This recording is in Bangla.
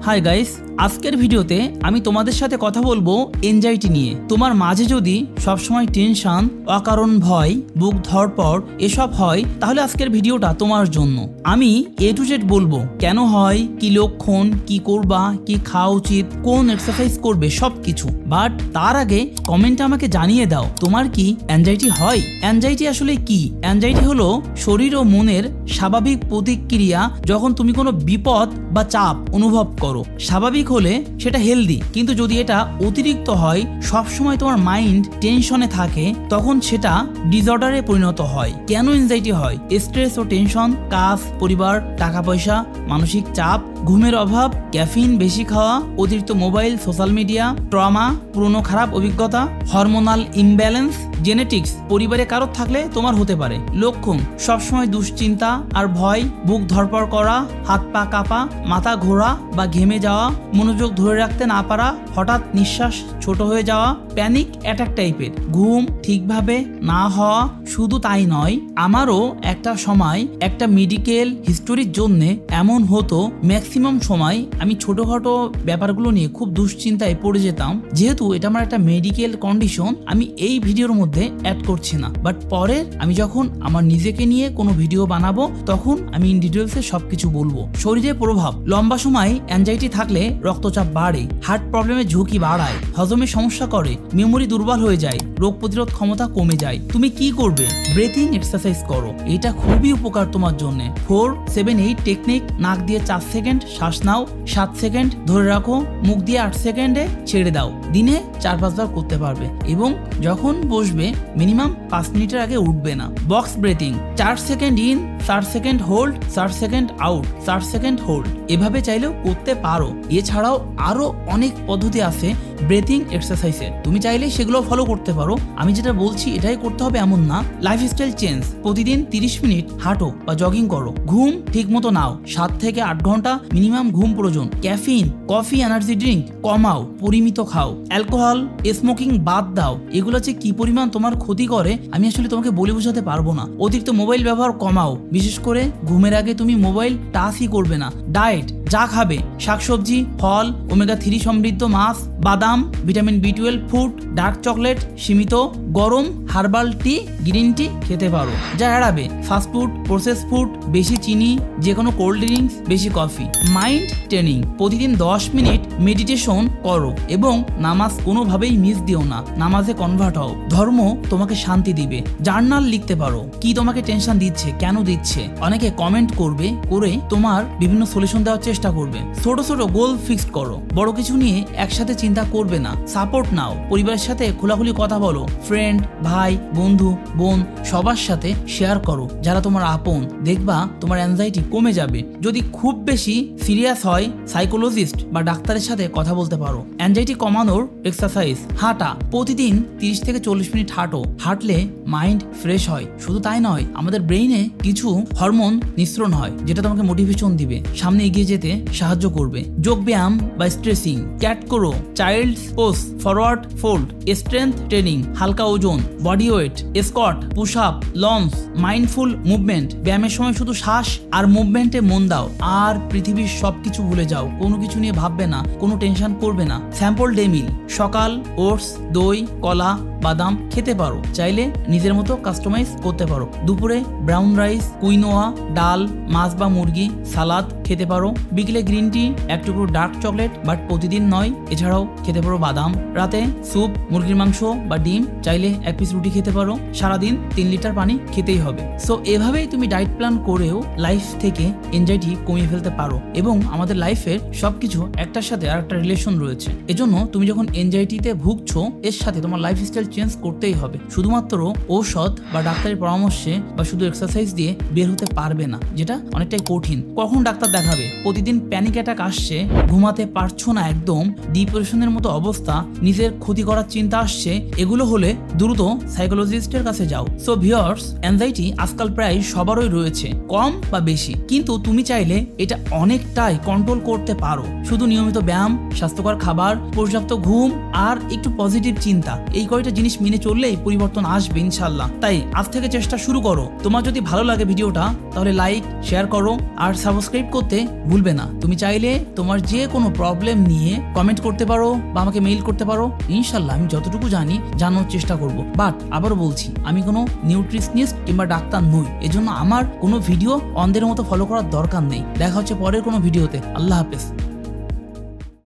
হাই গাইস, আজকের ভিডিওতে আমি তোমাদের সাথে কথা বলবো এনজাইটি নিয়ে। তোমার মাঝে যদি সবসময় টেনশন, অকারণ ভয়, বুক ধড়পড় এসব হয়, তাহলে আজকের ভিডিওটা তোমার জন্য। আমি A to Z বলবো কেন হয়, কি লক্ষণ, কি করবা, কি খাওয়া উচিত, কোন এক্সারসাইজ করবে, সবকিছু। বাট তার আগে কমেন্টে আমাকে জানিয়ে দাও তোমার কি এনজাইটি হয়। এনজাইটি আসলে কি? এনজাইটি হলো শরীর ও মনের স্বাভাবিক প্রতিক্রিয়া যখন তুমি কোনো বিপদ বা চাপ অনুভব করো। স্বাভাবিক হলে সেটা হেলদি, কিন্তু যদি এটা অতিরিক্ত হয়, সবসময় তোমার মাইন্ড টেনশনে থাকে, তখন সেটা ডিসঅর্ডারে পরিণত হয়। কেন এনজাইটি হয়? স্ট্রেস ও টেনশন, কাজ, পরিবার, টাকা পয়সা, মানসিক চাপ, ঘুমের অভাব, ক্যাফিন বেশি খাওয়া, অতিরিক্ত মোবাইল, সোশ্যাল মিডিয়া, ট্রমা, পুরনো খারাপ অভিজ্ঞতা, হরমোনাল ইমব্যালেন্স, জেনেটিক্স, পরিবারে কারোর থাকলে তোমার হতে পারে। লক্ষণ: সবসময় দুশ্চিন্তা আর ভয়, বুক ধড়পড় করা, হাত পা কাঁপা, মাথা ঘোরা বা ঘেমে যাওয়া, মনোযোগ ধরে রাখতে না পারা, হঠাৎ নিঃশ্বাস ছোট হয়ে যাওয়া, প্যানিক অ্যাটাক টাইপের, ঘুম ঠিকভাবে না হওয়া। শুধু তাই নয়, আমারও একটা সময় একটা মেডিকেল হিস্টোরির জন্য এমন হতো। ম্যাক্সিমাম সময় আমি ছোটখাটো ব্যাপারগুলো নিয়ে খুব দুশ্চিন্তায় পড়ে যেতাম। যেহেতু এটা আমার একটা মেডিকেল কন্ডিশন, আমি এই ভিডিওর মধ্যে অ্যাড করছি না, বাট পরে আমি যখন আমার নিজেকে নিয়ে কোনো ভিডিও বানাবো, তখন আমি ইন ডিটেলসে সবকিছু বলবো। শরীরের প্রভাব: লম্বা সময় অ্যাংজাইটি থাকলে রক্তচাপ বাড়ে, হার্ট প্রবলেমের ঝুঁকি বাড়ায়, হজমের সমস্যা করে, মেমোরি দুর্বল হয়ে যায়, রোগ প্রতিরোধ ক্ষমতা কমে যায়। তুমি কি করবে? ব্রেথিং এক্সারসাইজ করো, এটা খুবই উপকার তোমার জন্য। 4-7-8 টেকনিক। নাক দিয়ে 4 সেকেন্ড শ্বাস নাও, 7 সেকেন্ড ধরে রাখো, মুখ দিয়ে 8 সেকেন্ডে ছেড়ে দাও। দিনে 4-5 বার করতে পারবে এবং যখন বসবে মিনিমাম 5 মিনিটের আগে উঠবে না। Box breathing: 4 second in, 4 second hold, 4 second out, 4 second hold. এভাবে চাইলেও করতে পারো। এছাড়াও আরো অনেক পদ্ধতি আছে ব্রেথিং এক্সারসাইজের, তুমি চাইলে সেগুলো ফলো করতে পারো। আমি যেটা বলছি এটাই করতে হবে এমন না। লাইফস্টাইল চেঞ্জ: প্রতিদিন 30 মিনিট হাঁটো বা জগিং করো। ঘুম ঠিক মতো নাও, 7 থেকে 8 ঘন্টা মিনিমাম ঘুম প্রয়োজন। ক্যাফিন, কফি, এনার্জি ড্রিঙ্ক কমাও, পরিমিত খাও। অ্যালকোহল, স্মোকিং বাদ দাও। এগুলো যে কি পরিমাণ তোমার ক্ষতি করে আমি আসলে তোমাকে বলে বোঝাতে পারবো না। অতিরিক্ত মোবাইল ব্যবহার কমাও, বিশেষ করে ঘুমের আগে তুমি মোবাইল টাচই করবে না। ডায়েট: যা খাবে শাকসবজি, ফল, ওমেগা 3 সমৃদ্ধ মাছ, বাদাম, vitamin B12 food, dark chocolate সীমিত, গরম হার্বাল টি, গ্রিন টি খেতে পারো। যা এড়াবে: ফাস্টফুড, প্রসেস ফুড, বেশি চিনি, যে কোনো কোল্ড ড্রিঙ্কস, বেশি কফি। মাইন্ড ট্রেনিং: প্রতিদিন 10 মিনিট মেডিটেশন করো এবং নামাজ কোনোভাবেই মিস দিও না। নামাজে কনভার্ট হও। ধর্ম তোমাকে শান্তি দিবে। জার্নাল লিখতে পারো, কি তোমাকে টেনশন দিচ্ছে, কেন দিচ্ছে। অনেকে কমেন্ট করবে, করে তোমার বিভিন্ন সলিউশন দেওয়ার চেষ্টা করবে। ছোট ছোট গোল ফিক্সড করো, বড় কিছু নিয়ে একসাথে চিন্তা করবে না। সাপোর্ট নাও, পরিবারের সাথে খোলাখুলি কথা বলো। ফ্রেন্ড, ভাই, বন্ধু, বোন সবার সাথে শেয়ার করো, যারা তোমার আপন। দেখবা তোমার অ্যাংজাইটি কমে যাবে। যদি খুব বেশি সিরিয়াস হয়, সাইকোলজিস্ট বা ডাক্তারের সাথে কথা বলতে পারো। অ্যাংজাইটি কমানোর এক্সারসাইজ: হাঁটা, প্রতিদিন 30 থেকে 40 মিনিট হাঁটো। হাঁটলে মাইন্ড ফ্রেশ হয়। শুধু তাই নয়, আমাদের ব্রেইনে কিছু হরমোন নিঃসরণ হয়, যেটা তোমাকে মোটিভেশন দিবে, সামনে এগিয়ে যেতে সাহায্য করবে। যোগ ব্যায়াম বা স্ট্রেচিং: ক্যাট করো, child pose, forward fold, strength training, হালকা ওজন, body weight, squat, push up, launch. Mindful movement: ব্যায়ামের সময় শুধু শ্বাস আর মুভমেন্টে মন দাও, আর পৃথিবীর সবকিছু ভুলে যাও। কোনো কিছু নিয়ে ভাববে না, কোনো টেনশন করবে না। স্যাম্পল ডে মিল: সকাল ওটস, দই, কলা, বাদাম খেতে পারো, চাইলে নিজের মতো কাস্টমাইজ করতে পারো। দুপুরে ব্রাউন রাইস, কুইনোয়া, ডাল, মাছ বা মুরগি, সালাদ খেতে পারো। বিকেলে গ্রিন টি, এক টুকরো ডার্ক চকলেট, বাট প্রতিদিন নয়। এছাড়াও খেতে পারো বাদাম। রাতে স্যুপ, মুরগির মাংস বা ডিম, চাইলে 1 পিস রুটি খেতে পারো। সারাদিন 3 লিটার পানি খেতেই হবে। সো এভাবেই তুমি ডায়েট প্ল্যান করেও লাইফ থেকে এনজাইটি কমিয়ে ফেলতে পারো। এবং আমাদের লাইফের সবকিছু একটার সাথে আর একটা রিলেশন রয়েছে। এজন্য তুমি যখন এনজাইটিতে ভুগছো, এর সাথে তোমার লাইফস্টাইল চেঞ্জ করতেই হবে। শুধুমাত্র ঔষধ বা ডাক্তারের পরামর্শে বা শুধু এক্সারসাইজ দিয়ে বের হতে পারবে না, যেটা অনেকটাই কঠিন। কখন ডাক্তার দেখাবে? প্রতিদিন প্যানিক অ্যাটাক আসছে, ঘুমাতে পারছো না, একদম ডিপ্রেশনের মতো অবস্থা, নিজের ক্ষতি করার চিন্তা আসছে, এগুলো হলে দ্রুত সাইকোলজিস্টের কাছে যাও। সো ভিউয়ার্স, অ্যাংজাইটি আজকাল প্রায় সবারই রয়েছে, কম বা বেশি, কিন্তু তুমি চাইলে এটা অনেকটাই কন্ট্রোল করতে পারো। শুধু নিয়মিত ব্যায়াম, স্বাস্থ্যকর খাবার, পর্যাপ্ত ঘুম আর একটু পজিটিভ চিন্তা, এই কয়টা জিনিস মেনে চললেই পরিবর্তন আসবে ইনশাল্লাহ। তাই আজ থেকে চেষ্টা শুরু করো। তোমার যদি ভালো লাগে ভিডিওটা, তাহলে লাইক, শেয়ার করো আর সাবস্ক্রাইব করতে ভুলবে না। না। তুমি চাইলে তোমার যে কোনো প্রবলেম নিয়ে কমেন্ট করতে পারো বা আমাকে মেইল করতে পারো। ইনশাল্লাহ আমি যতটুকু জানি জানার চেষ্টা করব। বাট আবারও বলছি, আমি কোনো নিউট্রিশনিস্ট কিংবা ডাক্তার নই, এজন্য আমার কোনো ভিডিও অন্ধের মতো ফলো করার দরকার নেই। দেখা হচ্ছে পরের কোনো ভিডিওতে। আল্লাহ হাফেজ।